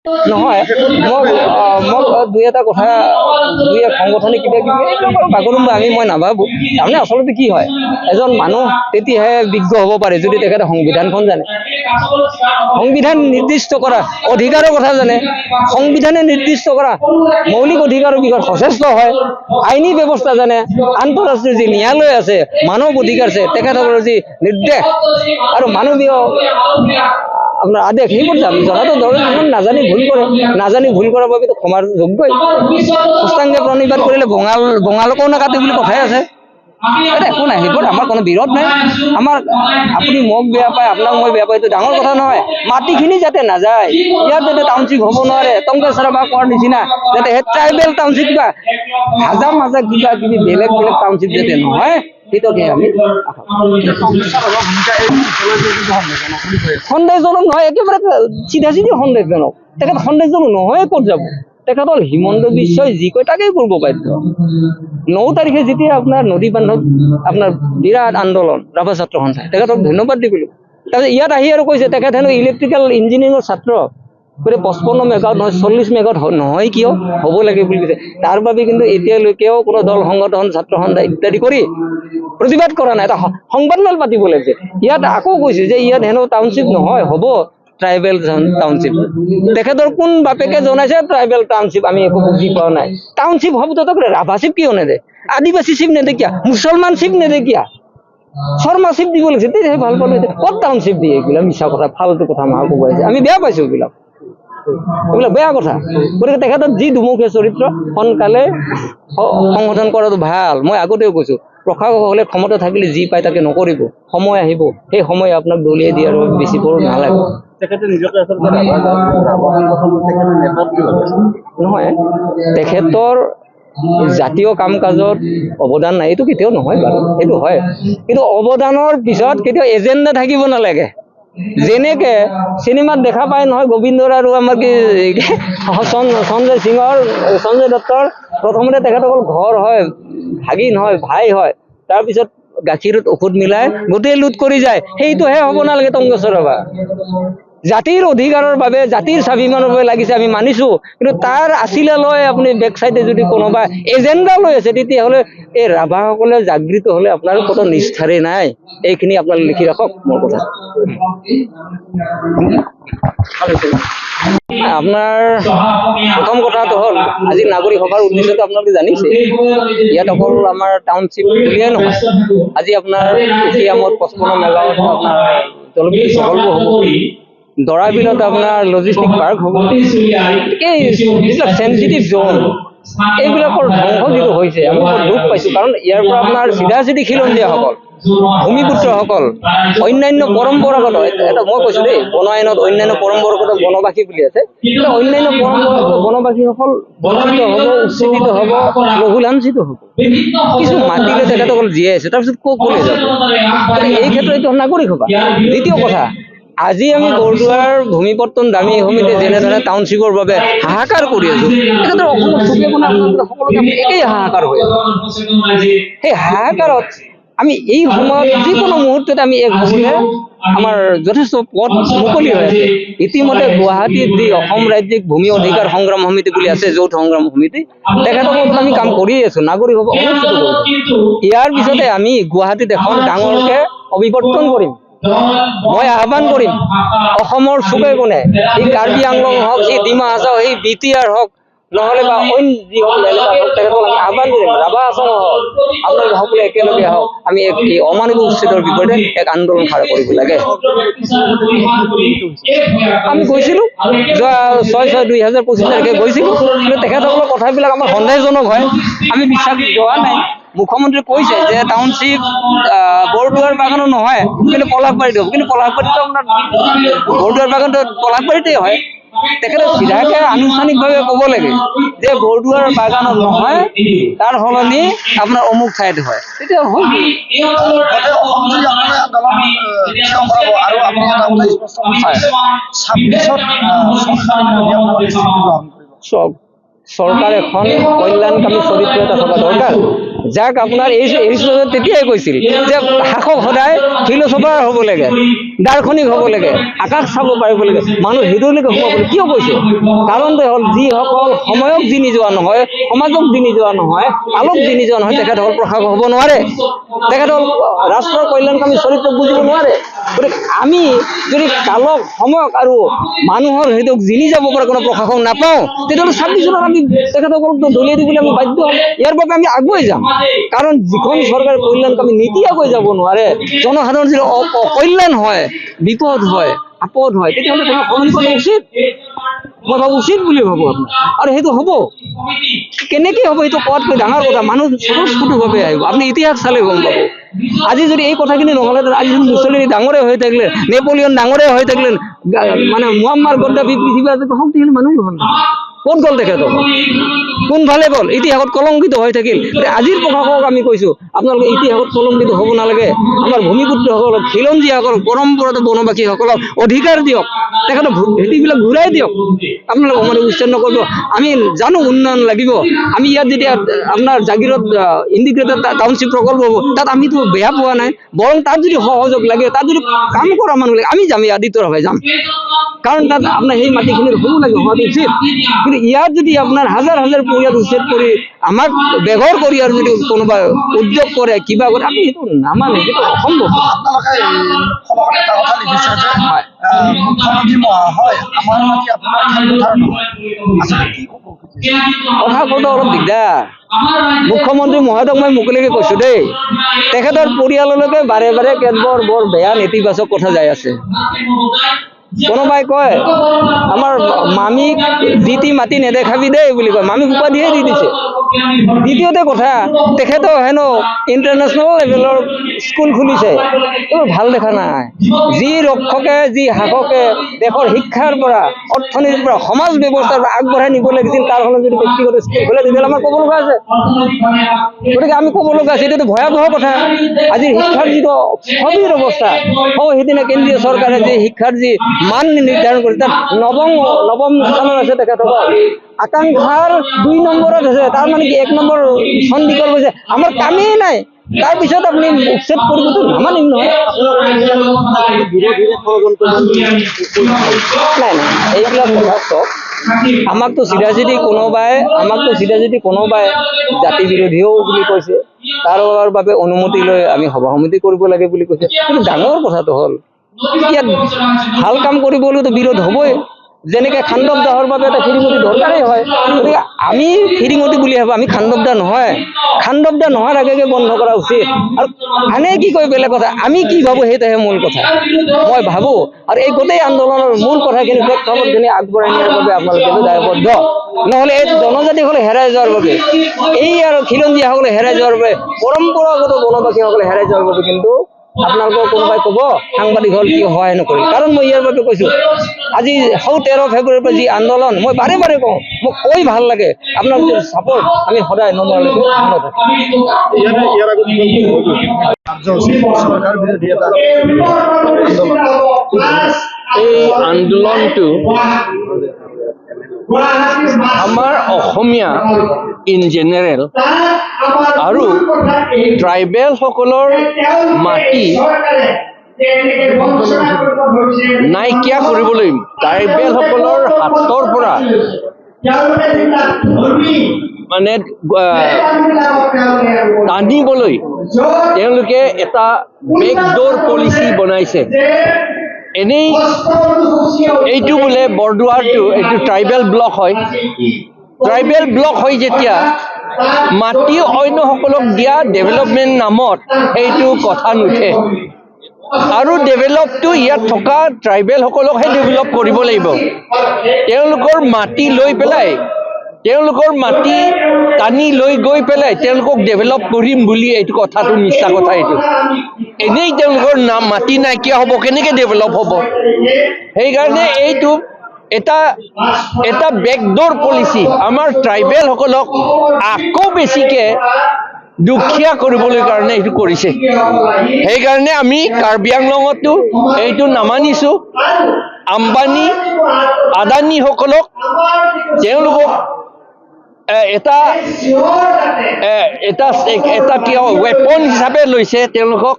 নহয় মোক দুই এটা কথা দুই এক সংগঠনে কিবা কিবি এইবিলাক বাগৰুম্বা আমি মই নাভাবোঁ। তাৰমানে আচলতে কি হয়, এজন মানুহ তেতিয়াহে বিজ্ঞ হ'ব পাৰে যদি তেখেতে সংবিধানখন জানে, সংবিধান নিৰ্দিষ্ট কৰা অধিকাৰৰ কথা জানে, সংবিধানে নিৰ্দিষ্ট কৰা মৌলিক অধিকাৰৰ বিষয়ে সচেষ্ট হয়, আইনী ব্যৱস্থা জানে, আন্তঃৰাষ্ট্ৰীয় যি ন্যায়ালয় আছে, মানৱ অধিকাৰ আছে, তেখেতসকলৰ যি নিৰ্দেশ আৰু মানৱীয় আপোনাৰ আদেশ সেইবোৰ জনাটো দৰকাৰ। নাজানি ভুল কৰাৰ বাবেতো ক্ষমাৰ যোগ্যই। সুস্থাংগে প্ৰণিবাদ কৰিলে বঙালকো নাকাটে বুলি কথাই আছে। একো নাই, সেইবোৰ আমাৰ কোনো বিৰোধ নাই। আমাৰ আপুনি মোক বেয়া পায়, আপোনাক মই বেয়া পাই, এইটো ডাঙৰ কথা নহয়। মাটিখিনি যাতে নাযায়, ইয়াত যাতে টাউনশ্বিপ হ'ব নোৱাৰে, টংকেশ্বৰ বা কোৱাৰ নিচিনা যাতে সেই ট্ৰাইবেল টাউনশ্বিপ বা হাজাৰ কিবা কিবি বেলেগ টাউনশ্বিপ যাতে নহয়, সেইটোকে আমি সন্দেহজনক নহয়, একেবাৰে চিধা সন্দেহজনক। তেখেত সন্দেহজনক নহয়, ক'ত যাব? তেখেত হ'ল হিমন্ত বিশ্বই যি কয় তাকেই কৰিব বাধ্য। 9 তাৰিখে যেতিয়া আপোনাৰ নদী বান্ধত আপোনাৰ বিৰাট আন্দোলন ৰাভা ছাত্ৰ সন্থাই, তেখেতক ধন্যবাদ দিবলৈ। তাৰপিছত ইয়াত আহি আৰু কৈছে তেখেত হেনো ইলেক্ট্ৰিকেল ইঞ্জিনিয়াৰিঙৰ ছাত্ৰ, গতিকে 55 মেগাৱাট নহয় 40 মেগাৱাট নহয় কিয় হ'ব লাগে বুলি কৈছে। তাৰ বাবে কিন্তু এতিয়ালৈকেও কোনো দল সংগঠন ছাত্ৰ সন্থা ইত্যাদি কৰি প্ৰতিবাদ কৰা নাই। এটা সংবাদমেল পাতিব লাগিছে। ইয়াত আকৌ কৈছে যে ইয়াত হেনো টাউনশ্বিপ নহয়, হ'ব ট্ৰাইবেল টাউনশ্বিপ। তেখেতৰ কোন বাপেকে জনাইছে ট্ৰাইবেল টাউনশ্বিপ? আমি একো বুজি পোৱা নাই। টাউনশ্বিপ শব্দটো ৰাভাশ্বিপ কিয় নেদে? আদিবাসী শ্বিপ নেদে কিয়? মুছলমান শ্বিপ নেদে কিয়? শৰ্মা শ্বিপ দিব লাগিছে, তেতিয়াহে ভাল পালো। ক'ত টাউনশ্বিপ দিয়ে? এইবিলাক মিছা কথা, ফাল্টু কথা মাৰ ক'ব আহিছে। আমি বেয়া পাইছো এইবিলাক বেয়া কথা। গতিকে তেখেতৰ যি দুমুখীয়া চৰিত্ৰ সোনকালে সংশোধন কৰাটো ভাল। মই আগতেও কৈছো, প্ৰশাসকসকলে ক্ষমতা থাকিলে যি পায় তাকে নকৰিব। সময় আহিব, সেই সময় আপোনাক দলিয়াই দিয়ে আৰু বেছি বৰ নালাগে। নহয়, তেখেতৰ জাতীয় কাম কাজত অৱদান নাই, এইটো কেতিয়াও নহয় বাৰু, সেইটো হয়। কিন্তু অৱদানৰ পিছত কেতিয়াও এজেণ্ডা থাকিব নালাগে। যেনেকে চিনেমাত দেখা পায় নহয়, গোবিন্দৰ আৰু আমাৰ কি সঞ্জয় দত্তৰ প্ৰথমতে তেখেতসকল ঘৰ হয়, ভাগিন হয়, ভাই হয়, তাৰপিছত গাখীৰত ঔষধ মিলাই গোটেই লুট কৰি যায়। সেইটোহে হ'ব নালাগে টংকেশ্বৰ বাবা। জাতিৰ অধিকাৰৰ বাবে, জাতিৰ স্বাভিমানৰ বাবে লাগিছে, আমি মানিছো। কিন্তু তাৰ আছিলে লৈ আপুনি বেক চাইডে যদি কোনোবা এজেণ্ডা লৈ আছে, তেতিয়াহ'লে এই ৰাভাসকলে জাগৃত হ'লে আপোনাৰ কোনো নিষ্ঠাৰে নাই। এইখিনি আপোনালোকে লিখি ৰাখক মোৰ কথা। আপোনাৰ প্ৰথম কথাটো হ'ল, আজি নাগৰিক সভাৰ উদ্দেশ্যটো আপোনালোকে জানিছে। ইয়াত অকল আমাৰ টাউনশ্বিপ বুলিয়ে নহয়, আজি আপোনাৰ এতিয়া মোৰ 55 মেগাৱাট আপোনাৰ জলবিদ্যুৎ প্ৰকল্প হ'ব, দৰাবিলত আপোনাৰ লজিষ্টিক পাৰ্ক হ'ব। যিবিলাক চেঞ্চিটিভ জোন, এইবিলাকৰ ধ্বংস যিটো হৈছে, আমি বৰ দুখ পাইছো। কাৰণ ইয়াৰ পৰা আপোনাৰ চিধা খিলঞ্জীয়াসকল, ভূমিপুত্ৰসকল, অন্যান্য পৰম্পৰাগত, এটা মই কৈছো দেই, বন আইনত অন্যান্য পৰম্পৰাগত বনবাসী বুলি আছে, অন্যান্য পৰম্পৰাগত বনবাসীসকল বঞ্চিত হ'ব, উচ্ছেদিত হ'ব, বহুলাঞ্চিত হ'ব। কিছু মাটিৰে তেখেতসকল জীয়াই আছে, তাৰপিছত ক'লৈ যাব? এই ক্ষেত্ৰত এইটো নাগৰিক সভা। দ্বিতীয় কথা, আজি আমি বৰদোৱাৰ ভূমিপত্তন দামী সমিতি যেনেধৰণে টাউনশ্বিপৰ বাবে হাহাকাৰ কৰি আছো, তেখেতৰ অসমৰ চুকে কোণে আপোনালোকে সকলোকে একেই হাহাকাৰ হৈ আছে। সেই হাহাকাৰত আমি এই সময়ত যিকোনো মুহূৰ্ততে আমি এক হ'বলৈ আমাৰ যথেষ্ট পথ মুকলি হৈ আছে। ইতিমধ্যে গুৱাহাটীত যি অসম ৰাজ্যিক ভূমি অধিকাৰ সংগ্ৰাম সমিতি বুলি আছে, যৌথ সংগ্ৰাম সমিতি, তেখেতসকলৰ আমি কাম কৰিয়ে আছো, নাগৰিক সভা অনুষ্ঠিত কৰিছো। ইয়াৰ পিছতে আমি গুৱাহাটীত এখন ডাঙৰকে অভিৱৰ্তন কৰিম। মই আহ্বান কৰিম, অসমৰ চুকে কোণে, এই কাৰ্বি আংলং হওক, এই ডিমা হাছাও, এই BTR হওক, নহ'লে বা অইন যিসকল এলেকা হওক, তেখেতসকল আমি আহ্বান কৰিম, ৰাভা আসাম হওক, আপোনালোকে সকলোৱে একেলগে হওক, আমি এক অমানৱিক উচ্ছেদৰ বিপৰীতে এক আন্দোলন খাৰা কৰিব লাগে। আমি গৈছিলো, যোৱা 6/6/2025 তাৰিখে গৈছিলো, কিন্তু তেখেতসকলৰ কথাবিলাক আমাৰ সন্দেহজনক হয়, আমি বিশ্বাস যোৱা নাই। মুখ্যমন্ত্ৰী কৈছে যে টাউনশ্বিপ বৰদোৱাৰ বাগানো নহয়, কিন্তু পলাশবাৰীত হ'ব। কিন্তু পলাশবাৰীতো আপোনাৰ বৰদোৱাৰ বাগানটো পলাশবাৰীতে হয়। তেখেতে চিধাকে আনুষ্ঠানিকভাৱে ক'ব লাগে যে বৰদোৱাৰ বাগানত নহয়, তাৰ সলনি আপোনাৰ অমুক ঠাইত হয়, তেতিয়া হয়। চৰকাৰ এখন কল্যাণকামী চৰিত্ৰ এটা থকা দৰকাৰ। যাক আপোনাৰ এৰিষ্টটলে তেতিয়াই কৈছিল যে শাসক সদায় ফিলচফাৰ হ'ব লাগে, দাৰ্শনিক হ'ব লাগে, আকাশ চাব পাৰিব লাগে, মানুহ হৃদয়লৈকে সোমাব লাগে। কিয় কৈছে? কাৰণটো হ'ল যিসকল সময়ক জিনি যোৱা নহয়, সমাজক জিনি যোৱা নহয়, কালক জিনি যোৱা নহয়, তেখেতসকল প্ৰশাসক হ'ব নোৱাৰে, তেখেতসকল ৰাষ্ট্ৰৰ কল্যাণকামী চৰিত্ৰ বুজিব নোৱাৰে। গতিকে আমি যদি কালক, সময়ক আৰু মানুহৰ হৃদয়ক জিনি যাব পৰা কোনো প্ৰশাসন নাপাওঁ, তেতিয়াহ'লে 26 জনক আমি তেখেতসকলক দলিয়াই দিবলৈ আমি বাধ্য হ'ম। ইয়াৰ বাবে আমি আগুৱাই যাম, কাৰণ যিখন চৰকাৰে কল্যাণকামী নীতি আগুৱাই যাব নোৱাৰে, জনসাধাৰণৰ যদি অকল্যাণ হয়, বিপদ হয়, আপদ হয়, তেতিয়াহ'লে তেওঁ সলনি কৰা উচিত, মই ভাবোঁ উচিত বুলি ভাবোঁ আপোনাৰ। আৰু সেইটো হ'ব, কেনেকৈ হ'ব সেইটো কোৱাতকৈ ডাঙৰ কথা, মানুহ স্বতঃস্ফূৰ্তভাৱে আহিব। আপুনি ইতিহাস চালে গম পাব। আজি যদি এই কথাখিনি নহ'লে, আজি যদি মুছলিনী ডাঙৰে হৈ থাকিলে, নেপলিয়ন ডাঙৰে হৈ থাকিলে, মানে মুয়াম্মাৰ গদ্দাফি পৃথিৱীৰ শক্তিশালী মানুহ হ'ল, ক'ত গ'ল তেখেতক? কোনফালে গ'ল? ইতিহাসত কলংকিত হৈ থাকিল। আজিৰ প্ৰশাসকক আমি কৈছোঁ, আপোনালোকে ইতিহাসত কলংকিত হ'ব নালাগে। আমাৰ ভূমিপুত্ৰসকলক, খিলঞ্জীয়াসকলক, পৰম্পৰাগত বনবাসীসকলক অধিকাৰ দিয়ক, তেখেতৰ ভেটিবিলাক ঘূৰাই দিয়ক। আপোনালোকে মানে উচ্চাৰণ কৰিব। আমি জানো উন্নয়ন লাগিব, আমি ইয়াত যেতিয়া আপোনাৰ জাগিৰত ইণ্টিগ্ৰেটেড টাউনশ্বিপ প্ৰকল্প হ'ব, তাত আমিতো বেয়া পোৱা নাই, বৰং তাত যদি সহযোগ লাগে, তাত যদি কাম কৰা মানুহ লাগে, আমি যাম, আদিত্যৰ ভাৱে যাম, কাৰণ তাত আপোনাৰ সেই মাটিখিনিৰ হ'ব লাগে, হোৱাটো উচিত। কিন্তু ইয়াত যদি আপোনাৰ হাজাৰ হাজাৰ পৰিয়াল উচ্ছেদ কৰি আমাক বেঘৰ কৰি আৰু যদি কোনোবা উদ্যোগ কৰে, কিবা কৰে, আমি সেইটো নামানো, সেইটো অসম্ভৱ। আপোনালোকে খবৰত এটা কথা লিখিছে যে মুখ্যমন্ত্ৰী মহাশয় আমাৰ মাটি আপোনাৰ খেলপথাৰ নহয়, আচলতে কি ক'ব? কথা কওঁতে অলপ দিগদাৰ। মুখ্যমন্ত্ৰী মহোদয়ক মই মুকলিকে কৈছোঁ দেই, তেখেতৰ পৰিয়াললৈকে বাৰে বাৰে কেতবোৰ বৰ বেয়া নেতিবাচক কথা যাই আছে। কোনোবাই কয় আমাৰ মামীক যিটি মাটি নেদেখাবি দেই বুলি কয়, মামীক উপাধিহে দি দিছে। দ্বিতীয়তে কথা, তেখেতেও হেনো ইণ্টাৰনেশ্যনেল লেভেলৰ স্কুল খুলিছে, এইবোৰ ভাল দেখা নাই। যি ৰক্ষকে, যি শাসকে দেশৰ শিক্ষাৰ পৰা, অৰ্থনীতিৰ পৰা, সমাজ ব্যৱস্থাৰ পৰা আগবঢ়াই নিব লাগিছিল, তাৰ ফলত যদি ব্যক্তিগত স্কুল খোলে, তেতিয়াহ'লে আমাৰ ক'ব লগা আছে। গতিকে আমি ক'ব লগা আছে, এইটোতো ভয়াৱহ কথা। আজি শিক্ষাৰ যিটো স্থবিৰ অৱস্থা, সেইদিনা কেন্দ্ৰীয় চৰকাৰে যি শিক্ষাৰ যি মান নিৰ্ধাৰণ কৰি তাত নৱম স্থানত আছে তেখেতসকল, আকাংক্ষাৰ 2 নম্বৰত আছে, তাৰ মানে কি 1 নম্বৰ সন্দিকল হৈছে, আমাৰ কামেই নাই, তাৰপিছত আপুনি উচ্ছেদ কৰিবতো নামানিম নহয়। নাই নাই, এইবিলাক কথা চব আমাকতো চিধাচিধি কোনোবাই জাতি বিৰোধীও বুলি কৈছে, তাৰ বাবে অনুমতি লৈ আমি সভা সমিতি কৰিব লাগে বুলি কৈছে। কিন্তু ডাঙৰ কথাটো হ'ল ইয়াত ভাল কাম কৰিবলৈতো বিৰোধ হ'বই। যেনেকৈ খাণ্ডৱ দাহৰ বাবে এটা ফিৰিঙতি দৰকাৰেই হয়, গতিকে আমি ফিৰিঙতি বুলি ভাবোঁ, আমি খাণ্ডৱ দাহ নহয়, খাণ্ডৱ দাহ নোহোৱাৰ আগে বন্ধ কৰা উচিত। আৰু আনে কি কয় বেলেগ কথা, আমি কি ভাবোঁ সেইটোহে মূল কথা। মই ভাবোঁ আৰু এই গোটেই আন্দোলনৰ মূল কথাখিনি, প্ৰেক্ষাপটখিনি আগবঢ়াই নিয়াৰ বাবে আপোনালোকে দায়বদ্ধ। নহ'লে এই জনজাতিসকলে হেৰাই যোৱাৰ বাবে, এই আৰু খিলঞ্জীয়াসকলে হেৰাই যোৱাৰ বাবে, পৰম্পৰাগত বনবাসীসকলে হেৰাই যোৱাৰ বাবে কিন্তু আপোনালোকক কোনোবাই ক'ব সাংবাদিক হ'ল কিয় সহায় নকৰিল। কাৰণ মই ইয়াৰ বাবে কৈছোঁ, আজি 13 ফেব্ৰুৱাৰীৰ পৰা যি আন্দোলন, মই বাৰে বাৰে কওঁ, মোক কৈ ভাল লাগে, আপোনালোকৰ ছাপোৰ্ট আমি সদায় নমৰালৈকে মনত ৰাখিম। চৰকাৰ বিৰোধী এটা এই আন্দোলনটো আমাৰ অসমীয়া ইন জেনেৰেল আৰু ট্ৰাইবেলসকলৰ মাটি নাইকিয়া কৰিবলৈ, ট্ৰাইবেলসকলৰ হাতৰ পৰা মানে টানিবলৈ তেওঁলোকে এটা বেকডোৰ পলিচি বনাইছে। এনেই এইটো বোলে বৰদোৱাৰটো এইটো ট্ৰাইবেল ব্লক হয়, ট্ৰাইবেল ব্লক হয় যেতিয়া মাটি অন্যসকলক দিয়া ডেভেলপমেণ্ট নামত এইটো কথা নুঠে। আৰু ডেভেলপটো ইয়াত থকা ট্ৰাইবেলসকলকহে ডেভেলপ কৰিব লাগিব। তেওঁলোকৰ মাটি লৈ পেলাই, তেওঁলোকৰ মাটি টানি লৈ গৈ পেলাই তেওঁলোকক ডেভেলপ কৰিম বুলি এইটো কথাটো মিছা কথা। এইটো এনেই তেওঁলোকৰ মাটি নাইকিয়া হ'ব, কেনেকৈ ডেভেলপ হ'ব? সেইকাৰণে এইটো এটা বেকডোৰ পলিচি আমাৰ ট্ৰাইবেলসকলক আকৌ বেছিকৈ দুখীয়া কৰিবলৈ কাৰণে এইটো কৰিছে। সেইকাৰণে আমি কাৰ্বি আংলঙতো এইটো নামানিছোঁ। আম্বানী আদানীসকলক তেওঁলোকক এটা এটা এটা কিয় ৱেপন হিচাপে লৈছে তেওঁলোকক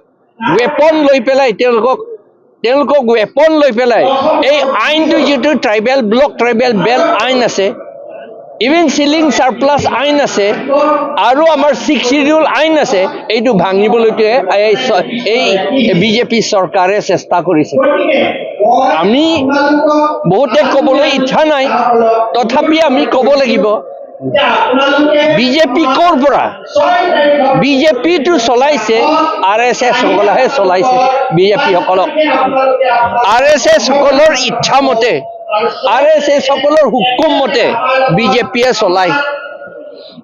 ৱেপন লৈ পেলাই তেওঁলোকক ৱেপন লৈ পেলাই এই আইনটো যিটো ট্ৰাইবেল ব্লক ট্ৰাইবেল বেল্ট আইন আছে ইভেন চিলিং চাৰপ্লাছ আইন আছে আৰু আমাৰ 6 শিডিউল আইন আছে এইটো ভাঙিবলৈকে এই বিজেপি চৰকাৰে চেষ্টা কৰিছে আমি বহুতে ক'বলৈ ইচ্ছা নাই তথাপি আমি ক'ব লাগিব বিজেপি ক'ৰ পৰা বিজেপিটো চলাইছে RSS সকলেহে চলাইছে বিজেপি সকলক RSS সকলৰ ইচ্ছা মতে RSS সকলৰ হুকুম মতে বিজেপিয়ে চলায়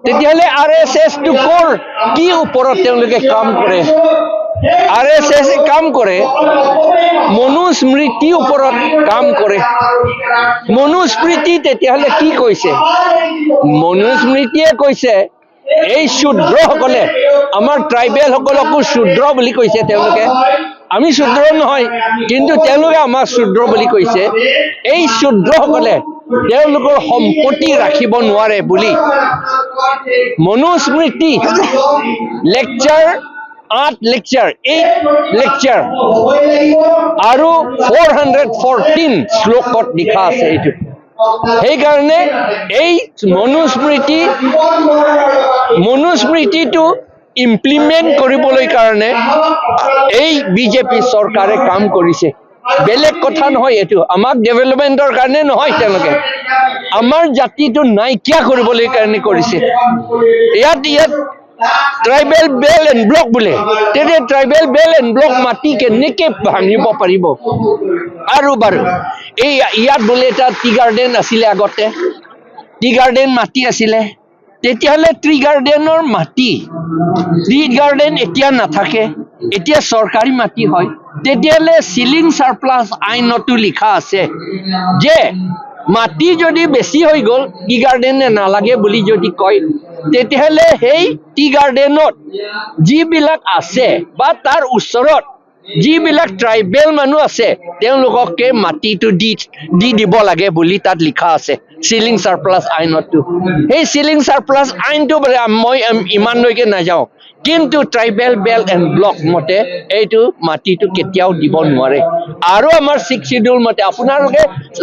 তেতিয়াহ'লে RSS টো ক'ৰ কি ওপৰত তেওঁলোকে কাম কৰে RSS কাম কৰে মনুস্মৃতিৰ ওপৰত কাম কৰে মনুস্মৃতি তেতিয়াহ'লে কি কৈছে মনুস্মৃতিয়ে কৈছে এই শূদ্ৰসকলে আমাৰ ট্ৰাইবেল সকলকো শূদ্ৰ বুলি কৈছে তেওঁলোকে আমি শূদ্ৰ নহয় কিন্তু তেওঁলোকে আমাক শূদ্ৰ বুলি কৈছে এই শূদ্ৰসকলে তেওঁলোকৰ সম্পত্তি ৰাখিব নোৱাৰে বুলি মনুস্মৃতি লেকচাৰ 8 লেকচাৰ 8 লেকচাৰ আৰু 414 শ্লোকত লিখা আছে এইটো সেইকাৰণে এই মনুস্মৃতিটো ইমপ্লিমেণ্ট কৰিবলৈ কাৰণে এই বিজেপি চৰকাৰে কাম কৰিছে বেলেগ কথা নহয় এইটো আমাক ডেভেলপমেণ্টৰ কাৰণে নহয় তেওঁলোকে আমাৰ জাতিটো নাইকিয়া কৰিবলৈ কাৰণে কৰিছে ইয়াত ট্ৰাইবেল বেল এণ্ড ব্লক বোলে তেতিয়া ট্ৰাইবেল বেল এণ্ড ব্লক মাটি কেনেকৈ ভাঙিব পাৰিব আৰু বাৰু এই ইয়াত বোলে এটা টি গাৰ্ডেন আছিলে আগতে টি গাৰ্ডেন মাটি আছিলে তেতিয়াহ'লে টি গাৰ্ডেনৰ মাটি টি গাৰ্ডেন এতিয়া নাথাকে এতিয়া চৰকাৰী মাটি হয় তেতিয়াহ'লে চিলিং চাৰপ্লাছ আইনতো লিখা আছে যে মাটি যদি বেছি হৈ গ'ল টি গাৰ্ডেনে নালাগে বুলি যদি কয় তেতিয়াহ'লে সেই টি গাৰ্ডেনত যিবিলাক আছে বা তাৰ ওচৰত যিবিলাক ট্ৰাইবেল মানুহ আছে তেওঁলোককে মাটিটো দি দিব লাগে বুলি তাত লিখা আছে চিলিং চাৰপ্লাছ আইনতো সেই চিলিং চাৰপ্লাছ আইনটো মই ইমানলৈকে নাযাওঁ কিন্তু ট্ৰাইবেল বেল্ট এণ্ড ব্লক মতে এইটো মাটিটো কেতিয়াও দিব নোৱাৰে আৰু আমাৰ 6 শিডিউল মতে আপোনালোকে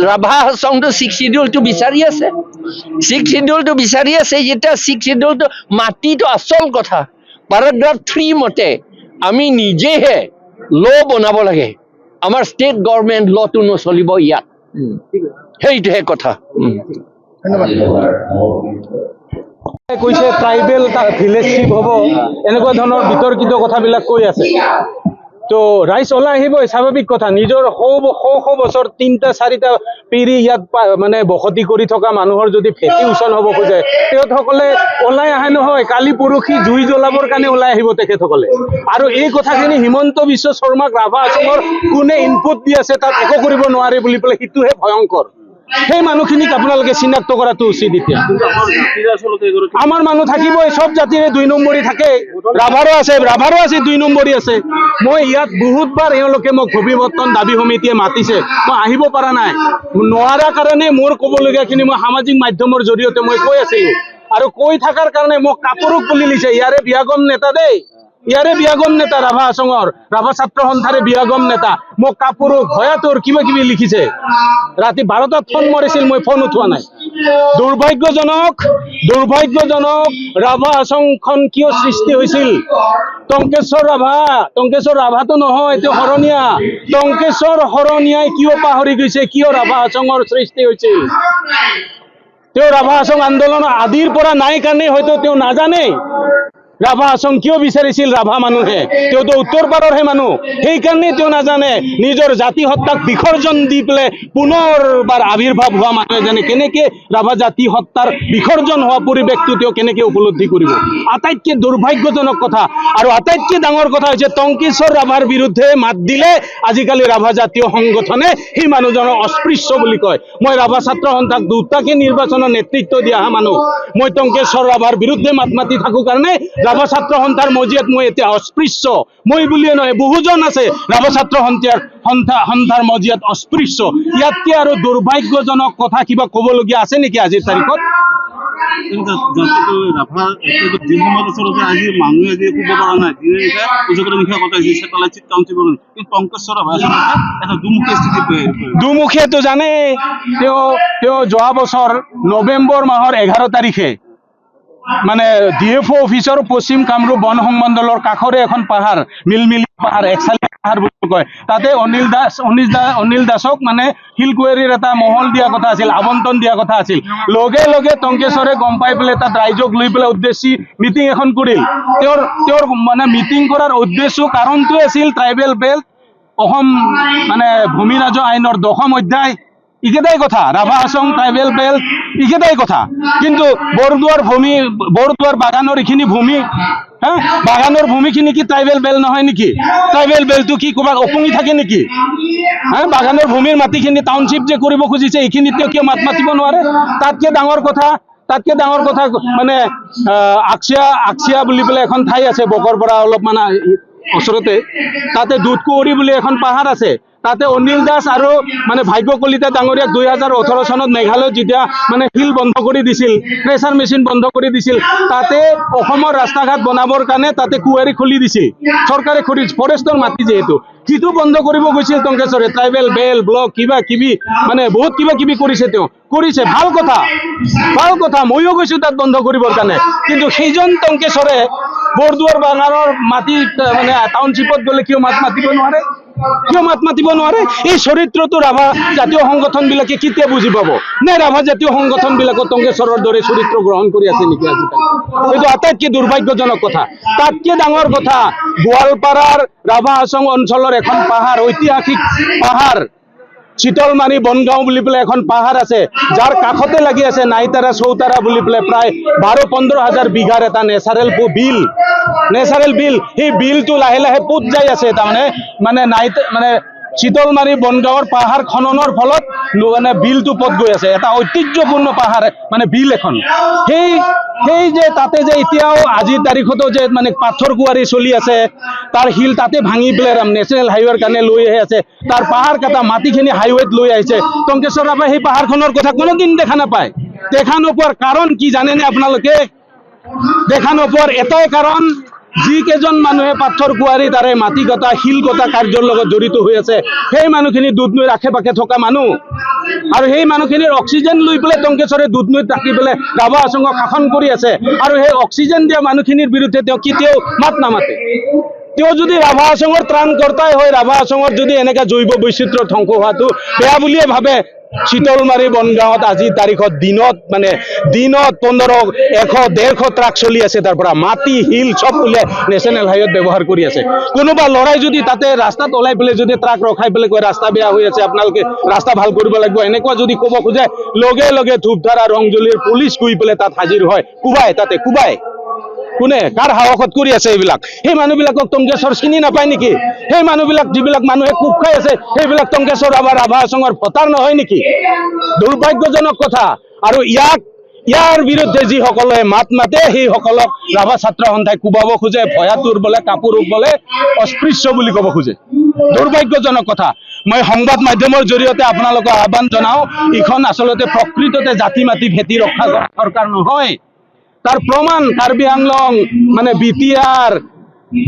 ৰাভা হাছংটো 6 শিডিউলটো বিচাৰি আছে 6 শিডিউলটো বিচাৰি আছে যেতিয়া 6 শিডিউলটো মাটিটো আচল কথা পেৰাগ্ৰাফ 3 মতে আমি নিজেহে ল বনাব লাগে আমাৰ ষ্টেট গভৰ্ণমেণ্ট লটো নচলিব ইয়াত সেইটোহে কথা কৈছে ট্ৰাইবেল ভিলেজ চিফ হ'ব এনেকুৱা ধৰণৰ বিতৰ্কিত কথাবিলাক কৈ আছে তো ৰাইজ ওলাই আহিবই স্বাভাৱিক কথা নিজৰ শ বছৰ 3-4টা পিঢ়ি ইয়াত মানে বসতি কৰি থকা মানুহৰ যদি ভেটি উচন হ'ব খোজে তেখেতসকলে ওলাই আহে নহয় কালি পৰহি জুই জ্বলাবৰ কাৰণে ওলাই আহিব তেখেতসকলে আৰু এই কথাখিনি হিমন্ত বিশ্ব শৰ্মাক ৰাভা হাছঙৰ কোনে ইনপুট দি আছে তাত একো কৰিব নোৱাৰে বুলি পেলাই সেইটোহে ভয়ংকৰ সেই মানুহখিনিক আপোনালোকে চিনাক্ত কৰাটো উচিত এতিয়া আমাৰ মানুহ থাকিবই সব জাতিৰে 2 নম্বৰী থাকে ৰাভাৰো আছে 2 নম্বৰী আছে মই ইয়াত বহুতবাৰ এওঁলোকে মোক ভূমিবৰ্তন দাবী সমিতিয়ে মাতিছে মই আহিব পৰা নাই নোৱাৰা কাৰণে মোৰ ক'বলগীয়াখিনি মই সামাজিক মাধ্যমৰ জৰিয়তে মই কৈ আছিলোঁ আৰু কৈ থকাৰ কাৰণে মোক কাপুৰুক বুলি লিছে ইয়াৰে বিয়াগম নেতা দেই ইয়াৰে বিয়াগম নেতা ৰাভা হাছঙৰ ৰাভা ছাত্ৰ সন্থাৰে বিয়াগম নেতা মোক কাপুৰুক ভয়াতুৰ কিবা কিবি লিখিছে ৰাতি 12টাত ফোন মাৰিছিল মই ফোন উঠোৱা নাই দুৰ্ভাগ্যজনক ৰাভা হাছংখন কিয় সৃষ্টি হৈছিল টংকেশ্বৰ ৰাভাটো নহয় তেওঁ শৰণীয়া টংকেশ্বৰ শৰণীয়াই কিয় পাহৰি গৈছে কিয় ৰাভা হাছঙৰ সৃষ্টি হৈছিল তেওঁ ৰাভা হাছং আন্দোলন আদিৰ পৰা নাই কাৰণে হয়তো তেওঁ নাজানে ৰাভা হাছং কিয় বিচাৰিছিল ৰাভা মানুহে তেওঁতো উত্তৰ পাৰৰহে মানুহ সেইকাৰণে তেওঁ নাজানে নিজৰ জাতি হত্যাক বিসৰ্জন দি পেলাই পুনৰবাৰ আৱিৰ্ভাৱ হোৱা মানুহে জানে কেনেকৈ ৰাভা জাতি হত্যাৰ বিসৰ্জন হোৱা পৰিৱেশটো তেওঁ কেনেকৈ উপলব্ধি কৰিব আটাইতকৈ দুৰ্ভাগ্যজনক কথা আৰু আটাইতকৈ ডাঙৰ কথা হৈছে টংকেশ্বৰ ৰাভাৰ বিৰুদ্ধে মাত দিলে আজিকালি ৰাভা জাতীয় সংগঠনে সেই মানুহজনক অস্পৃশ্য বুলি কয় মই ৰাভা ছাত্ৰ সন্থাক দুটাকে নিৰ্বাচনৰ নেতৃত্ব দিয়া মানুহ মই টংকেশ্বৰ ৰাভাৰ বিৰুদ্ধে মাত মাতি থাকোঁ কাৰণে ৰাভা ছাত্ৰ সন্থাৰ মজিয়াত মই এতিয়া অস্পৃশ্য মই বুলিয়ে নহয় বহুজন আছে ৰাভা ছাত্ৰ সন্থাৰ মজিয়াত অস্পৃশ্য ইয়াতকৈ আৰু দুৰ্ভাগ্যজনক কথা কিবা ক'বলগীয়া আছে নেকি আজিৰ তাৰিখত ৰাভা যিসমূহ আচলতে আজি মানুহে আজি শুব পৰা নাই, দিনে নিশা উজগৰে নিশা কটাইছে চেটেলাইট চিট কাউণ্টিব, কিন্তু পংকজৰ ৰাভা আচলতে এটা দুমুখী স্থিতি। দুমুখীয়াটো জানে, তেওঁ যোৱা বছৰ নৱেম্বৰ মাহৰ 11 তাৰিখে মানে DFO অফিচৰ পশ্চিম কামৰূপ বন সংমণ্ডলৰ কাষৰে এখন পাহাৰ, মিলমিলি পাহাৰ, একচালি পাহাৰ বুলি কয়, তাতে অনিল দাসক মানে শিল কুঁৱেৰীৰ এটা মহল দিয়া কথা আছিল, আবণ্টন দিয়া কথা আছিল। লগে লগে টংকেশ্বৰে গম পাই পেলাই তাত ৰাইজক লৈ পেলাই উদ্দেশ্যি মিটিং এখন কৰিল। তেওঁৰ মানে মিটিং কৰাৰ উদ্দেশ্য কাৰণটোৱে আছিল ট্ৰাইবেল বেল্ট, অসম মানে ভূমি ৰাজহ আইনৰ 10ম অধ্যায়, ইকেটাই কথা, ৰাভা হাছং ট্ৰাইবেল বেল্ট ইকেটাই কথা। কিন্তু বৰদুৱাৰ বাগানৰ এইখিনি ভূমি, বাগানৰ ভূমিখিনি কি ট্ৰাইবেল বেল্ট নহয় নেকি? ট্ৰাইবেল বেল্টটো কি ক'ৰবাত অপুঙি থাকে নেকি? বাগানৰ ভূমিৰ মাটিখিনি টাউনশ্বিপ যে কৰিব খুজিছে, এইখিনিত তেওঁ কিয় মাত মাতিব নোৱাৰে? তাতকে ডাঙৰ কথা মানে আকচিয়া বুলি পেলাই এখন ঠাই আছে বকৰ পৰা অলপমান ওচৰতে, তাতে দুধকুঁৱৰী বুলি এখন পাহাৰ আছে, তাতে অনিল দাস আৰু মানে ভাগ্য কলিতা ডাঙৰীয়াক 2018 চনত মেঘালয়ত যেতিয়া মানে শিল বন্ধ কৰি দিছিল, প্ৰেছাৰ মেচিন বন্ধ কৰি দিছিল, তাতে অসমৰ ৰাস্তা ঘাট বনাবৰ কাৰণে তাতে কুঁৱাৰী খুলি দিছিল চৰকাৰে, ফৰেষ্টৰ মাটি যিহেতু, সিটো বন্ধ কৰিব গৈছিল টংকেশ্বৰে। ট্ৰাইবেল বেল ব্লক কিবা কিবি মানে বহুত কিবা কিবি কৰিছে, তেওঁ কৰিছে, ভাল কথা, ময়ো গৈছো তাত বন্ধ কৰিবৰ কাৰণে। কিন্তু সেইজন টংকেশ্বৰে বৰদুৱাৰ বাগানৰ মাটি মানে টাউনশ্বিপত গ'লে কিয় মাত মাতিব নোৱাৰে? এই চৰিত্ৰটো ৰাভা জাতীয় সংগঠন বিলাকে কেতিয়া বুজি পাব? নে ৰাভা জাতীয় সংগঠন বিলাকক টংকেশ্বৰৰ দৰে চৰিত্ৰ গ্ৰহণ কৰি আছে নেকি আজিকালি? এইটো আটাইতকৈ দুৰ্ভাগ্যজনক কথা। তাতকে ডাঙৰ কথা, গোৱালপাৰাৰ ৰাভা হাছং অঞ্চলৰ এখন পাহাৰ, ঐতিহাসিক পাহাৰ, চিতলমাৰী বনগাঁও বুলি পেলাই এখন পাহাৰ আছে, যাৰ কাষতে লাগি আছে নাইতাৰা চৌতাৰা বুলি পেলাই প্ৰায় 12-15 হাজাৰ বিঘাৰ এটা নেচাৰেল বিল। সেই বিলটো লাহে লাহে পোত যাই আছে, তাৰমানে মানে চিতলমাৰী বনগাঁৱৰ পাহাৰ খননৰ ফলত মানে বিলটো পথ গৈ আছে, এটা ঐতিহ্যপূৰ্ণ পাহাৰ মানে বিল এখন। সেই যে তাতে যে এতিয়াও আজিৰ তাৰিখতো যে মানে পাথৰ কুঁৱাৰী চলি আছে, তাৰ শিল তাতে ভাঙি পেলাই নেশ্যনেল হাইৱেৰ কাৰণে লৈ আহি আছে, তাৰ পাহাৰ কটা মাটিখিনি হাইৱেত লৈ আহিছে। টংকেশ্বৰ ৰাভাই সেই পাহাৰখনৰ কথা কোনোদিন দেখা নাপায়। দেখা নোপোৱাৰ কাৰণ কি জানেনে আপোনালোকে? দেখা নোপোৱাৰ এটাই কাৰণ, যিকেইজন মানুহে পাথৰ কুঁৱাৰী তাৰে মাটি কটা শিল কটা কাৰ্যৰ লগত জড়িত হৈ আছে, সেই মানুহখিনি দুধনৈৰ আশে পাশে থকা মানুহ, আৰু সেই মানুহখিনিৰ অক্সিজেন লৈ পেলাই টংকেশ্বৰে দুধনৈত ৰাখি পেলাই ৰাভা হাছঙক শাসন কৰি আছে, আৰু সেই অক্সিজেন দিয়া মানুহখিনিৰ বিৰুদ্ধে তেওঁ কেতিয়াও মাত নামাতে। তেওঁ যদি ৰাভা হাছঙৰ ত্ৰাণকৰ্তাই হয়, ৰাভা হাছঙৰ যদি এনেকৈ জৈৱ বৈচিত্ৰ্য ধ্বংস হোৱাটো বেয়া বুলিয়ে ভাবে, চিতলমাৰী বনগাঁৱত আজিৰ তাৰিখত দিনত 1500-100-150 ট্ৰাক চলি আছে, তাৰ পৰা মাটি শিল চব উলিয়াই নেশ্যনেল হাইৱেত ব্যৱহাৰ কৰি আছে। কোনোবা লৰাই যদি তাতে ৰাস্তাত ওলাই পেলাই যদি ট্ৰাক ৰখাই পেলাই কয় ৰাস্তা বেয়া হৈ আছে, আপোনালোকে ৰাস্তা ভাল কৰিব লাগিব, এনেকুৱা যদি ক'ব খোজে, লগে লগে ধূপধাৰা ৰংজুলিৰ পুলিচ গৈ পেলাই তাত হাজিৰ হয়, কোবাই। কোনে কাৰ সাহসত কৰি আছে এইবিলাক? সেই মানুহবিলাকক টংকেশ্বৰ চিনি নাপায় নেকি? সেই মানুহবিলাক যিবিলাক মানুহে কোব খাই আছে, সেইবিলাক টংকেশ্বৰ ৰাভা হাছঙৰ ভোটাৰ নহয় নেকি? দুৰ্ভাগ্যজনক কথা। আৰু ইয়াৰ বিৰুদ্ধে যিসকলে মাত মাতে, সেইসকলক ৰাভা ছাত্ৰ সন্থাই কোবাব খোজে, ভয়াতুৰ বোলে, কাপোৰ বোলে, অস্পৃশ্য বুলি ক'ব খোজে। দুৰ্ভাগ্যজনক কথা। মই সংবাদ মাধ্যমৰ জৰিয়তে আপোনালোকক আহ্বান জনাওঁ, ইখন আচলতে প্ৰকৃততে জাতি মাতি ভেটি ৰক্ষা কৰা চৰকাৰ নহয়। তাৰ প্ৰমাণ কাৰ্বি আংলং মানে BTR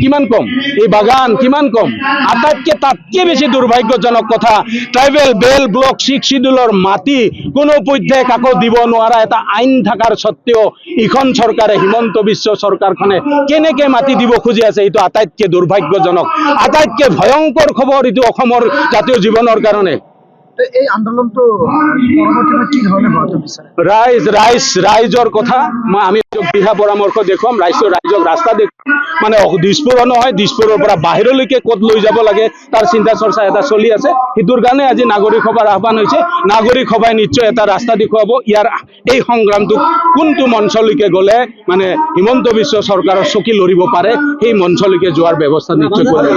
কিমান কম, এই বাগান কিমান কম। আটাইতকৈ তাতকৈ বেছি দুৰ্ভাগ্যজনক কথা, ট্ৰাইবেল বেল ব্লক 6 শিডিউলৰ মাটি কোনো পধ্যে কাকো দিব নোৱাৰা এটা আইন থকাৰ স্বত্তেও ইখন চৰকাৰে, হিমন্ত বিশ্ব চৰকাৰখনে কেনেকৈ মাটি দিব খুজি আছে, এইটো আটাইতকৈ দুৰ্ভাগ্যজনক, আটাইতকৈ ভয়ংকৰ খবৰ এইটো অসমৰ জাতীয় জীৱনৰ কাৰণে। এই আন্দোলনটো পৰৱৰ্তীলৈ কি ধৰণে হোৱাটো বিচাৰে? ৰাইজৰ কথা আমি দিহা পৰামৰ্শ দেখুৱাম, ৰাইজক ৰাস্তা দেখুৱাম, মানে দিছপুৰো নহয়, দিছপুৰৰ পৰা বাহিৰলৈকে ক'ত লৈ যাব লাগে তাৰ চিন্তা চৰ্চা এটা চলি আছে। সেইটোৰ কাৰণে আজি নাগৰিক সভাৰ আহ্বান হৈছে। নাগৰিক সভাই নিশ্চয় এটা ৰাস্তা দেখুৱাব, ইয়াৰ এই সংগ্ৰামটো কোনটো মঞ্চলৈকে গ'লে মানে হিমন্ত বিশ্ব চৰকাৰৰ চকী লৰিব পাৰে, সেই মঞ্চলৈকে যোৱাৰ ব্যৱস্থা নিশ্চয় কৰিব।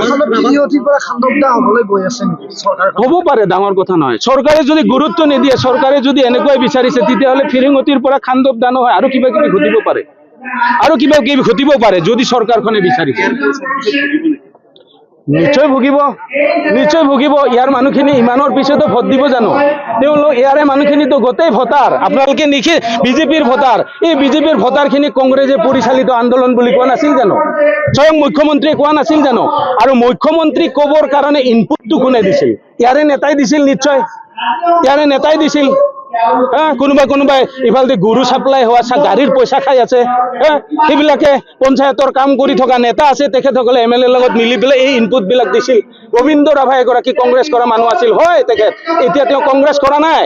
হ'ব পাৰে, ডাঙৰ কথা নহয়। চৰকাৰে যদি গুৰুত্ব নিদিয়ে, চৰকাৰে যদি এনেকুৱাই বিচাৰিছে, তেতিয়াহ'লে ফিৰিঙতিৰ পৰা খান্দৱ দানো হয়, আৰু কিবা কিবি ঘটিব পাৰে যদি চৰকাৰখনে বিচাৰিছে। নিশ্চয় ভুগিব, নিশ্চয় ভুগিব। ইয়াৰ মানুহখিনি ইমানৰ পিছতো ভোট দিব জানো? তেওঁলোক ইয়াৰে মানুহখিনিতো গোটেই ভোটাৰ, আপোনালোকে নিখি বিজেপিৰ ভোটাৰ। এই বিজেপিৰ ভোটাৰখিনি কংগ্ৰেছে পৰিচালিত আন্দোলন বুলি কোৱা নাছিল জানো? স্বয়ং মুখ্যমন্ত্ৰীয়ে কোৱা নাছিল জানো? আৰু মুখ্যমন্ত্ৰী ক'বৰ কাৰণে ইনপুটটো কোনে দিছিল? ইয়াৰে নেতাই দিছিল, নিশ্চয় ইয়াৰে নেতাই দিছিল। কোনোবাই ইফালে গৰু চাপ্লাই হোৱা গাড়ীৰ পইচা খাই আছে, সেইবিলাকে পঞ্চায়তৰ কাম কৰি থকা নেতা আছে, তেখেতসকলে MLA লগত মিলি পেলাই এই ইনপুট বিলাক দিছিল। গোবিন্দ ৰাভা এগৰাকী কংগ্ৰেছ কৰা মানুহ আছিল, হয় তেখেত, এতিয়া তেওঁ কংগ্ৰেছ কৰা নাই।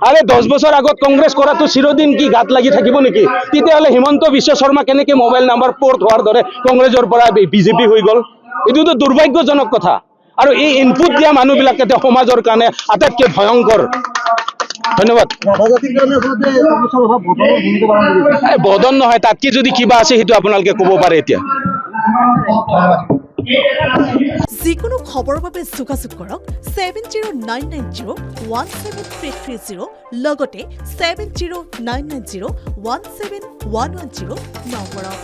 আৰে 10 বছৰ আগত কংগ্ৰেছ কৰাটো চিৰদিন কি গাত লাগি থাকিব নেকি? তেতিয়াহ'লে হিমন্ত বিশ্ব শৰ্মা কেনেকে মোবাইল নাম্বাৰ পৰ্ট হোৱাৰ দৰে কংগ্ৰেছৰ পৰা বিজেপি হৈ গ'ল? এইটোতো দুৰ্ভাগ্যজনক কথা। আৰু এই ইনপুট দিয়া মানুহবিলাকে তেওঁ সমাজৰ কাৰণে আটাইতকৈ ভয়ংকৰ। ধন্যবাদ। বদন নহয়, তাতকে যদি কিবা আছে সেইটো আপোনালোকে ক'ব পাৰে এতিয়া। যিকোনো খবৰৰ বাবে যোগাযোগ কৰক 7099017330 লগতে 7099017110 নম্বৰত।